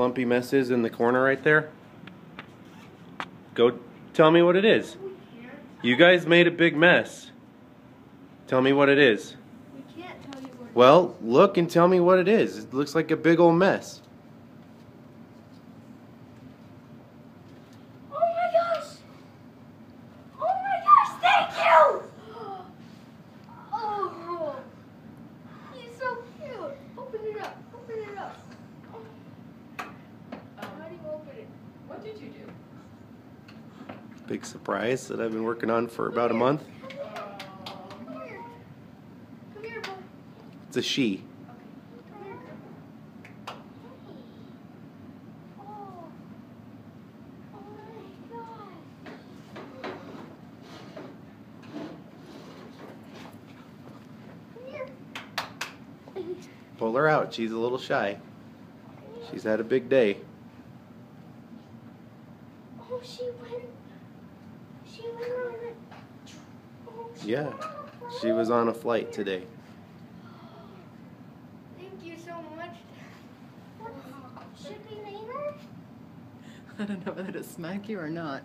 lumpy mess is in the corner right there? Go tell me what it is. You guys made a big mess. Tell me what it is. We can't tell you what it is. Well, look and tell me what it is. It looks like a big old mess. Oh my gosh! Oh my gosh, thank you! Oh, he's so cute. Open it up, open it up. How do you open it? What did you do? Big surprise that I've been working on for about a month. Come here. Come here, boy. It's a she. Okay. Come here. Oh. Oh my God. Come here. Pull her out. She's a little shy. She's had a big day. Oh, she went on it. Oh, Yeah, went on a she was flight. on a flight today. Thank you so much. Should we name her? I don't know whether to smack you or not.